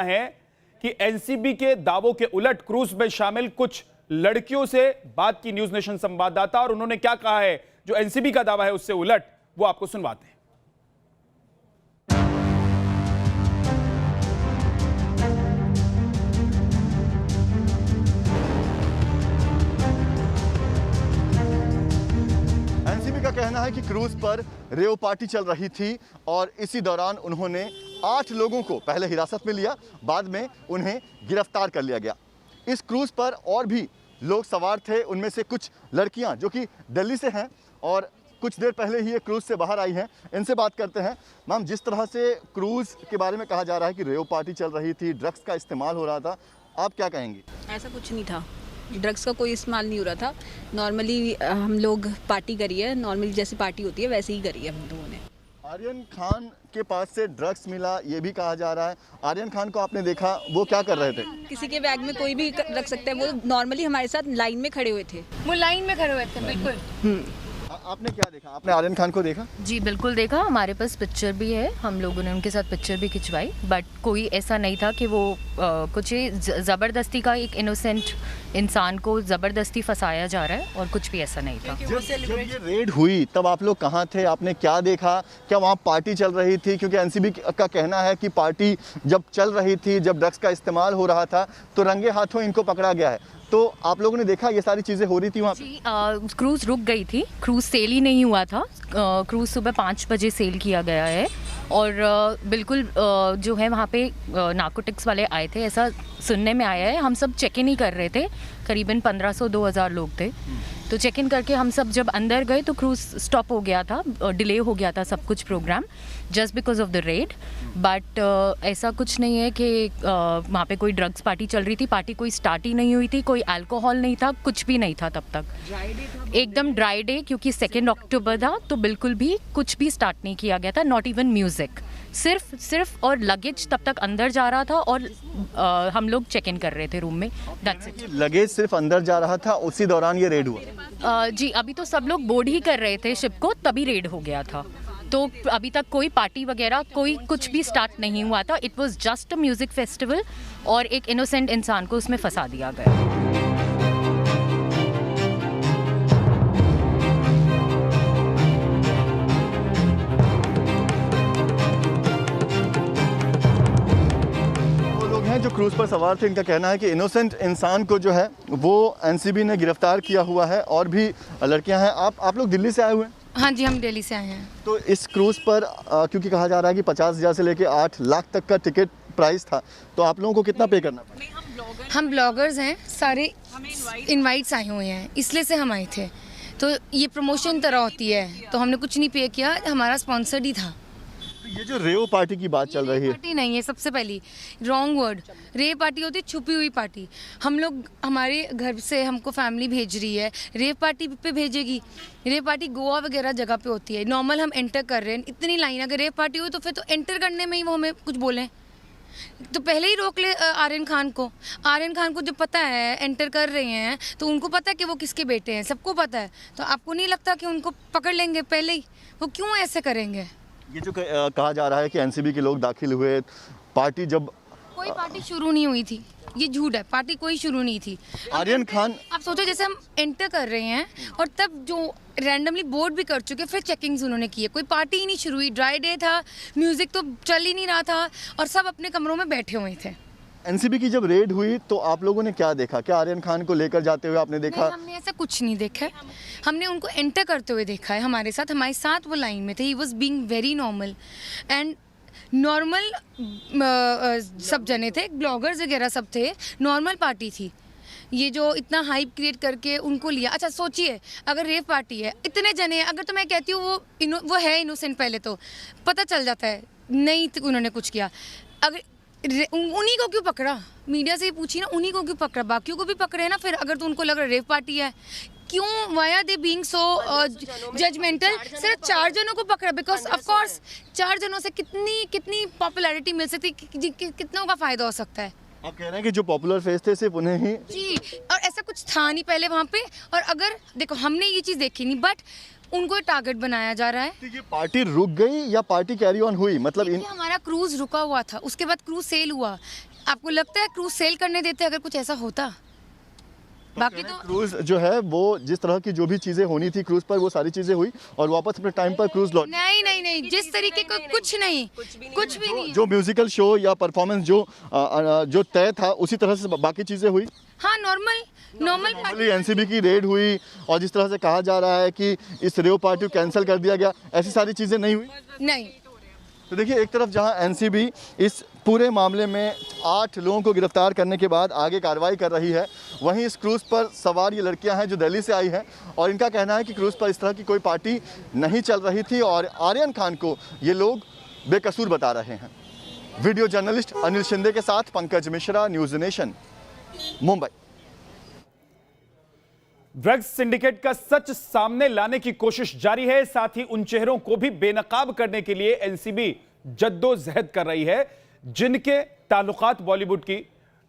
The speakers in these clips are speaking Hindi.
है कि एनसीबी के दावों के उलट क्रूज में शामिल कुछ लड़कियों से बात की न्यूज नेशन संवाददाता, और उन्होंने क्या कहा है जो एनसीबी का दावा है उससे उलट, वो आपको सुनवाते हैं। एनसीबी का कहना है कि क्रूज पर रेव पार्टी चल रही थी और इसी दौरान उन्होंने 8 लोगों को पहले हिरासत में लिया, बाद में उन्हें गिरफ्तार कर लिया गया। इस क्रूज पर और भी लोग सवार थे, उनमें से कुछ लड़कियां जो कि दिल्ली से हैं और कुछ देर पहले ही ये क्रूज से बाहर आई हैं। इनसे बात करते हैं। मैम, जिस तरह से क्रूज के बारे में कहा जा रहा है कि रेव पार्टी चल रही थी, ड्रग्स का इस्तेमाल हो रहा था, आप क्या कहेंगी? ऐसा कुछ नहीं था, ड्रग्स का कोई इस्तेमाल नहीं हो रहा था। नॉर्मली हम लोग पार्टी करी है, नॉर्मली जैसी पार्टी होती है वैसे ही करी है हम लोगों ने। आर्यन खान के पास से ड्रग्स मिला, ये भी कहा जा रहा है। आर्यन खान को आपने देखा, वो क्या कर रहे थे? किसी के बैग में कोई भी रख सकता है, वो नॉर्मली हमारे साथ लाइन में खड़े हुए थे। वो लाइन में खड़े हुए थे, बिल्कुल। आपने क्या देखा? आपने आर्यन खान को देखा? जी बिल्कुल देखा, हमारे पास पिक्चर भी है, हम लोगों ने उनके साथ पिक्चर भी खिंचवाई, बट कोई ऐसा नहीं था कि वो कुछ ज़बरदस्ती का एक इनोसेंट इंसान को ज़बरदस्ती फंसाया जा रहा है, और कुछ भी ऐसा नहीं था। जब ये रेड हुई तब आप लोग कहाँ थे? आपने क्या देखा? क्या वहाँ पार्टी चल रही थी? क्योंकि एनसीबी का कहना है कि पार्टी जब चल रही थी, जब ड्रग्स का इस्तेमाल हो रहा था, तो रंगे हाथों इनको पकड़ा गया है। तो आप लोगों ने देखा ये सारी चीज़ें हो रही थी वहाँ पे? जी, क्रूज़ रुक गई थी, क्रूज़ सेल ही नहीं हुआ था। क्रूज़ सुबह 5 बजे सेल किया गया है, और बिल्कुल जो है वहाँ पे नार्कोटिक्स वाले आए थे, ऐसा सुनने में आया है। हम सब चेक इन ही कर रहे थे, करीबन 1500-2000 लोग थे। तो चेक इन करके हम सब जब अंदर गए तो क्रूज़ स्टॉप हो गया था, डिले हो गया था सब कुछ program, just because of the raid. But ऐसा कुछ नहीं है कि वहाँ पे कोई ड्रग्स पार्टी चल रही थी। पार्टी कोई स्टार्ट ही नहीं हुई थी, कोई अल्कोहल नहीं था, कुछ भी नहीं था तब तक। एकदम ड्राई डे, क्योंकि 2 अक्टूबर था, तो बिल्कुल भी कुछ भी स्टार्ट नहीं किया गया था, नॉट इवन म्यूज़िक। सिर्फ और लगेज तब तक अंदर जा रहा था, और हम लोग चेक इन कर रहे थे रूम में, दैट्स इट। लगेज सिर्फ अंदर जा रहा था, उसी दौरान ये रेड हुआ? जी, अभी तो सब लोग बोर्ड ही कर रहे थे शिप को, तभी रेड हो गया था। तो अभी तक कोई पार्टी वगैरह कोई कुछ भी स्टार्ट नहीं हुआ था। It was just a music festival, और एक इनोसेंट इंसान को उसमें फंसा दिया गया। जो क्रूज पर सवार थे, इनका कहना है कि इनोसेंट इंसान को जो है वो एनसीबी ने गिरफ्तार किया हुआ है, और भी लड़कियां हैं। आप लोग दिल्ली से आए हुए हैं? हाँ जी, हम दिल्ली से आए हैं। तो इस क्रूज पर क्योंकि कहा जा रहा है कि 50,000 से लेकर 8 लाख तक का टिकट प्राइस था, तो आप लोगों को कितना पे करना पड़ा? हम ब्लॉगर्स हैं, सारे इनवाइट्स आए हुए हैं, इसलिए से हम आए थे। तो ये प्रमोशन तरह होती है, तो हमने कुछ नहीं पे किया, हमारा स्पॉन्सर्ड ही था। ये जो रेव पार्टी की बात चल रही है, पार्टी नहीं है, सबसे पहली रॉन्ग वर्ड। रेव पार्टी होती है छुपी हुई पार्टी। हम लोग, हमारे घर से हमको फैमिली भेज रही है, रेव पार्टी पे भेजेगी। रेव पार्टी गोवा वगैरह जगह पे होती है, नॉर्मल हम एंटर कर रहे हैं, इतनी लाइन, अगर रेव पार्टी हुई तो फिर तो एंटर करने में ही वो हमें कुछ बोलें, तो पहले ही रोक ले आर्यन खान को। आर्यन खान को जब पता है एंटर कर रहे हैं, तो उनको पता है कि वो किसके बेटे हैं, सबको पता है। तो आपको नहीं लगता कि उनको पकड़ लेंगे पहले ही? वो क्यों ऐसे करेंगे? ये जो कहा जा रहा है कि एनसीबी के लोग दाखिल हुए, पार्टी जब कोई पार्टी शुरू नहीं हुई थी, ये झूठ है, पार्टी कोई शुरू नहीं थी। आर्यन खान, आप सोचो जैसे हम एंटर कर रहे हैं और तब जो रैंडमली बोर्ड भी कर चुके, फिर चेकिंग्स उन्होंने किए, कोई पार्टी ही नहीं शुरू हुई। ड्राई डे था, म्यूजिक तो चल ही नहीं रहा था, और सब अपने कमरों में बैठे हुए थे। एनसीबी की जब रेड हुई तो आप लोगों ने क्या देखा? क्या आर्यन खान को लेकर जाते हुए आपने देखा? नहीं, हमने ऐसा कुछ नहीं देखा है, हमने उनको एंटर करते हुए देखा है। हमारे साथ वो लाइन में थे, he was being very normal and normal. सब जने थे, ब्लॉगर्स वगैरह सब थे, नॉर्मल पार्टी थी। ये जो इतना हाइप क्रिएट करके उनको लिया, अच्छा सोचिए अगर रेव पार्टी है, इतने जने हैं, अगर तो मैं कहती हूँ वो है इनोसेंट, पहले तो पता चल जाता है, नहीं उन्होंने कुछ किया, अगर उन्हीं को क्यों पकड़ा? मीडिया से ही पूछी ना, उन्हीं को क्यों पकड़ा? बाकियों को भी पकड़े ना फिर, अगर तो उनको लग रहा है रेव पार्टी है, क्यों why are they being so judgemental? सिर्फ 4 जनों को पकड़ा, बिकॉज ऑफ कोर्स 4 जनों से कितनी पॉपुलैरिटी मिल सकती, कितनों का फायदा हो सकता है। आप कह रहे हैं कि जो पॉपुलर फेस थे सिर्फ उन्हें ही? जी, और ऐसा कुछ था नहीं पहले वहाँ पे, और अगर देखो हमने ये चीज़ देखी नहीं, बट उनको टारगेट बनाया जा रहा है। तो ये पार्टी रुक गई या पार्टी कैरी ऑन हुई? मतलब हमारा क्रूज रुका हुआ था, उसके बाद क्रूज सेल हुआ, आपको लगता है क्रूज सेल करने देते अगर कुछ ऐसा होता? बाकी तो क्रूज जो है वो जिस तरह की जो भी चीजें होनी थी क्रूज पर वो सारी चीजें हुई और वापस अपने टाइम पर क्रूज लौट। नहीं नहीं नहीं, जिस तरीके का कुछ भी नहीं। जो म्यूजिकल शो या परफॉर्मेंस जो तय था उसी तरह से बाकी चीजें हुई। हाँ, नॉर्मल एनसीबी की रेड हुई और जिस तरह से कहा जा रहा है कि इस रेव पार्टी को कैंसिल कर दिया गया, ऐसी सारी चीजें नहीं हुई। नहीं। तो देखिए, एक तरफ जहां एनसीबी इस पूरे मामले में 8 लोगों को गिरफ्तार करने के बाद आगे कार्रवाई कर रही है, वहीं इस क्रूज पर सवार ये लड़कियां हैं जो दिल्ली से आई हैं और इनका कहना है कि क्रूज पर इस तरह की कोई पार्टी नहीं चल रही थी और आर्यन खान को ये लोग बेकसूर बता रहे हैं। वीडियो जर्नलिस्ट अनिल शिंदे के साथ Pankaj Mishra, news nation, Mumbai. Drugs syndicate का सच सामने लाने की कोशिश जारी है, साथ ही उन चेहरों को भी बेनकाब करने के लिए एनसीबी जद्दोजहद कर रही है जिनके ताल्लुकात बॉलीवुड की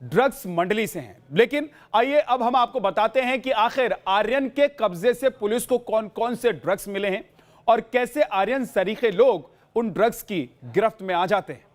ड्रग्स मंडली से हैं। लेकिन आइए अब हम आपको बताते हैं कि आखिर आर्यन के कब्जे से पुलिस को कौन कौन से ड्रग्स मिले हैं और कैसे आर्यन सरीखे लोग उन ड्रग्स की गिरफ्त में आ जाते हैं।